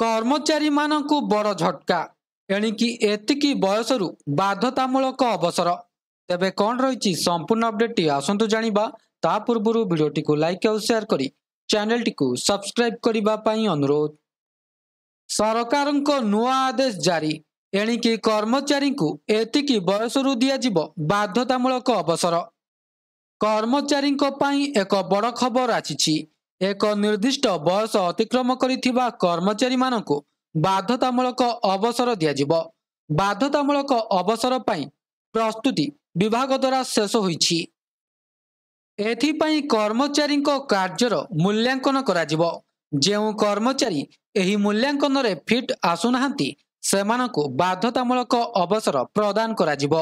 कर्मचारी मानकु बड़ झटका एणिकी एतिकी बयसरु बाध्यतामूलक अवसर। तेबे कौन रही संपूर्ण अपडेट आसतु जानिबा। ता पूर्व वीडियोटी को लाइक और शेयर करी चैनल टी सब्सक्राइब करबा पई अनुरोध। सरकारक नुआ आदेश जारी एणिकी कर्मचारी को एतिकी बयसरु दियाजिबो बाध्यतामूलक अवसर। कर्मचारी एक बड़ खबर आछि। एक निर्दिष्ट बयस अतिक्रम करिथिबा कर्मचारी मानकु बाध्यतामूलक अवसर दियाजिबो। बाध्यतामूलक अवसर पई प्रस्तुति विभाग द्वारा शेष होईछि। एथिपई कर्मचारी कार्यर मूल्यांकन कराजिबो। जेउ कर्मचारी एही मूल्यांकन रे फिट आसुनाहांती सेमानकु बाध्यतामूलक अवसर प्रदान कराजिबो।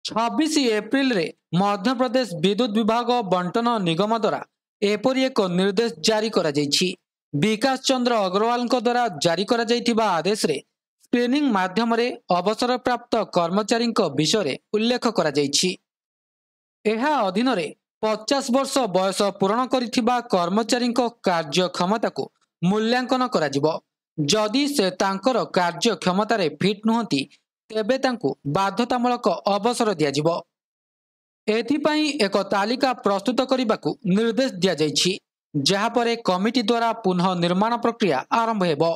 26 एप्रिल रे मध्य प्रदेश विद्युत विभाग बंटन निगम द्वारा एपरी एक निर्देश जारी करा जायछि। विकास चंद्र अग्रवाल द्वारा जारी करा जायथिबा आदेश रे स्क्रीनिंग माध्यम रे अवसर प्राप्त कर्मचारी विषय रे उल्लेख करा जायछि। एहा अधीन रे 50 वर्ष बयस पूर्ण करिथिबा कर्मचारी कार्य क्षमता को मूल्यांकन कराजिबो। जदि से तांकर कार्य क्षमता रे फिट नुहंती तेबे तांकु बाध्यतामूलक अवसर दियाजिबो। एथिपई एक तालिका प्रस्तुत करने निर्देश दिया जायछि, जहा परे कमिटी द्वारा पुनः निर्माण प्रक्रिया आरंभ हेबो।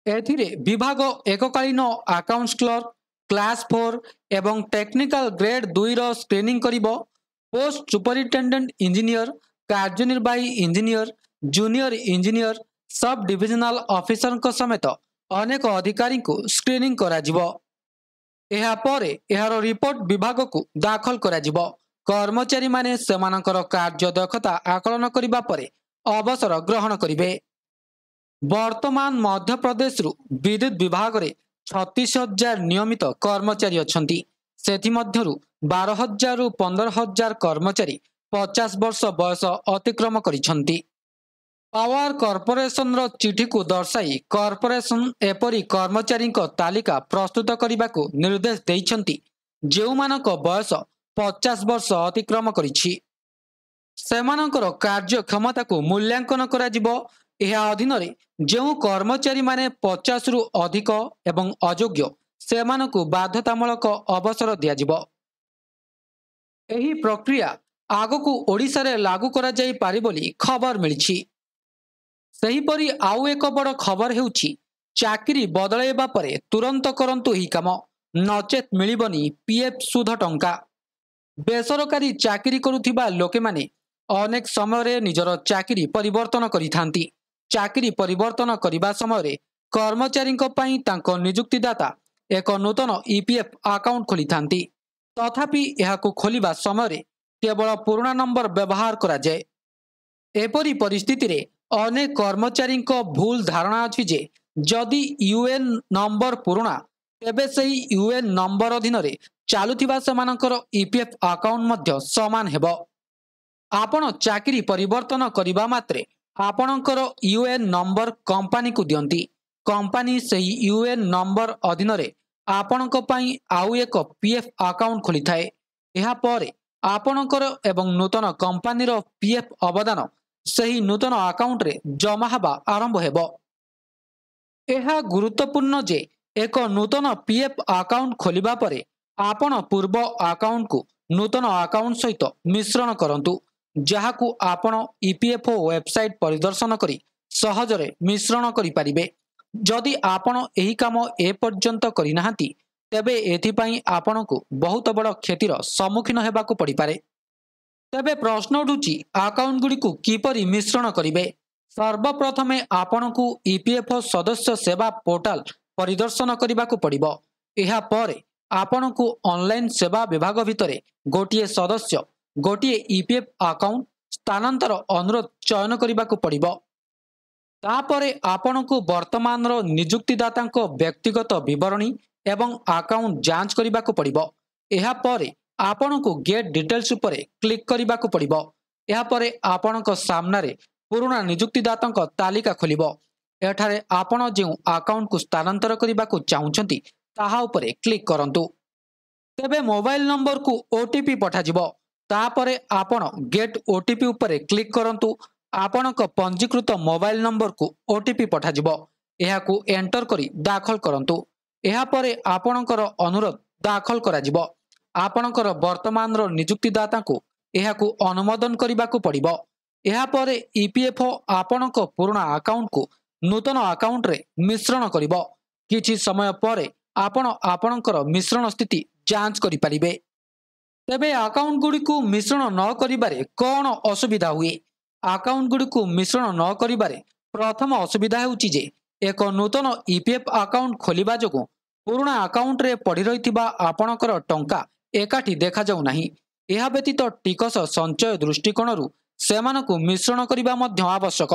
एथिरे विभाग एककालीन अकाउंट्स क्लर्क क्लास 4 एवं टेक्निकल ग्रेड 2 रो स्क्रीनिंग करिबो। पोस्ट सुपरिटेंडेंट इंजीनियर, कार्यनिर्वाही engineer, junior engineer, sub divisional officer समेत अनेक अधिकारी को स्क्रीनिंग कराजिबो। एहा परे एहार रिपोर्ट विभाग को दाखल कराजिबो। कर्मचारी माने सेमानकर कार्य दक्षता आकलन करिबा परे अवसर ग्रहण करिवे। वर्तमान मध्य प्रदेश रु विद्युत विभाग रे 36,000 नियमित कर्मचारी अछंती। सेथि मध्यरु 12,000 रु 15,000 कर्मचारी 50 वर्ष बयस अतिक्रम करिछंती। पावर कॉर्पोरेशन रो चिठी को दर्शाई कॉर्पोरेशन एपरी कर्मचारी तालिका प्रस्तुत करने को निर्देश देइछंती जेउमानक बयस 50 वर्ष अतिक्रम करिछि। सेमानकर कार्य क्षमता को मूल्यांकन कराजिबो। एहा अधीन रे जेउ कर्मचारी माने 50 रु अधिक एवं अयोग्य सेमानकु बाध्यतामूलक अवसर दियाजिबो। एही प्रक्रिया आगकु ओडिसा रे लागू करा जाई पारि बोली खबर मिलिछि। सेहीपरि आउ एक बड़ खबर हेउछि, चाकरी बदलाइबा परे तुरंत करंतु ही काम, नचेत मिलिबनी पीएफ सुध टंका। बेसरकारी चाकरी करुथिबा लोके माने अनेक समय रे निजर चाकरी परिवर्तन करिथांती। चाकरी परिवर्तन करिबा समय रे कर्मचारी पई तांको नियुक्तिदाता एक नूतन ईपीएफ अकाउंट खोलिथांती। तथापि एहाकु खोलिबा समय रे केवल पुराना नंबर व्यवहार करा जाय। एपरी परिस्थिति रे अनेक कर्मचारी भूल धारणा अछि जे जदि यूएन नंबर पुराना तेबे सही यूएन नंबर अधीन रे चालुथिबा सेमानकर ईपीएफ अकाउंट मध्य समान हेबो। आपण चाकरी परिवर्तन करिबा मात्रे आपणकर यूएन नंबर कंपनी को दियंती। कंपनी सही यूएन नंबर अधीन रे आपणक पई आउ एक पीएफ अकाउंट खोली थाए। एहा परे आपणकर एवं नूतन कंपनीर पीएफ अवदान सही नूतन अकाउंट रे जमा हबा आरंभ हेबो। एहा गुरुत्वपूर्ण जे एक नूतन पीएफ अकाउंट खोलिबा परे आपण पूर्व अकाउंट को नूतन अकाउंट सहित मिश्रण करंतु, जहाकु आपण ईपीएफओ वेबसाइट परिदर्शन करी सहजरे मिश्रण करि परिबे। जदि आपण एही काम ए पर्यंत करि नाहांती तेबे एथिपई आपणकु बहुत बड़ क्षतिर सम्मुखीन हेबाकु पड़ी पारे। तेबे प्रश्न उठुची अकाउंट गुडी को किपरि मिश्रण करिवे। सर्वप्रथमे आपणकु ईपीएफओ सदस्य सेवा पोर्टल परिदर्शन करिबाकु पड़िबो। एहा परे आपणकु ऑनलाइन सेवा विभाग भितरे गोटिए सदस्य गोटिए ईपीएफ अकाउंट स्थानांतर अनुरोध चयन करिबाकु पड़िबो। तापरे आपणकु वर्तमान रो नियुक्तिदातांको व्यक्तिगत विवरणी एवं अकाउंट जांच करिबाकु पड़िबो। एहा परे आपणकु गेट डिटेल्स उपरे क्लिक करिबाकु पड़िबो। एहा परे आपणक सामना रे पुराना नियुक्तिदातांको तालिका खोलिबो। एठारे आपण जेउ अकाउंट को स्थानांतर करिबाकु चाहुचंती ताहा उपरे क्लिक करंतु। तेबे मोबाइल नंबर को ओटीपी पठाजिबो। तापरे आपण गेट ओटीपी उपरे क्लिक करंतु। आपणक पंजीकृत मोबाइल नंबर को ओटीपी पठाजिबो। एहाकु एंटर करी दाखल करंतु। एहा परे आपणकर अनुरोध दाखल कराजिबो। आपणकर वर्तमान रो नियुक्तिदाता को एहाकु अनुमोदन करिबाकु पड़िबो। एहा परे ईपीएफओ आपणक पुराना अकाउंट को नूतन अकाउंट रे मिश्रण करिबो। किछि समय परे आपण आपणकर मिश्रण स्थिति जांच करि परिबे। तेबे अकाउंट गुडी को मिश्रण न करिबारे कोन असुविधा हुए? अकाउंट गुडी को मिश्रण न करिबारे प्रथम असुविधा हेउची जे एक नूतन ईपीएफ अकाउंट खोलिबा जोगु पुराना अकाउंट रे पड़ी रहिथिबा आपणकर टंका एकाठी देखा जाउ नाही। एहा व्यतीत टिकस संचय दृष्टिकोणरू सेमानकु मिश्रण करिबा मध्य आवश्यक।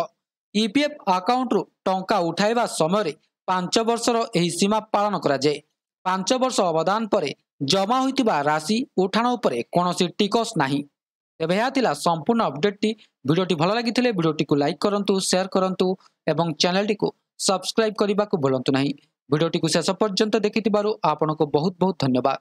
ईपीएफ अकाउंट रु टंका उठाइबा समय 5 वर्षर एही सीमा पालन करा जाय। 5 वर्ष अवदान परे जमा होइतिबा राशि उठाण उपरे कोनोसी टिकस नाही। तेबे यह थिला संपूर्ण अपडेट टी। वीडियोटी भल लागिथिले वीडियोटी को लाइक करंतु, शेयर करंतु एवं चैनल टी को सब्सक्राइब करने को भूलंतु नहीं। वीडियोटी को शेष पर्यंत देखिथिबारु आपनको बहुत बहुत धन्यवाद।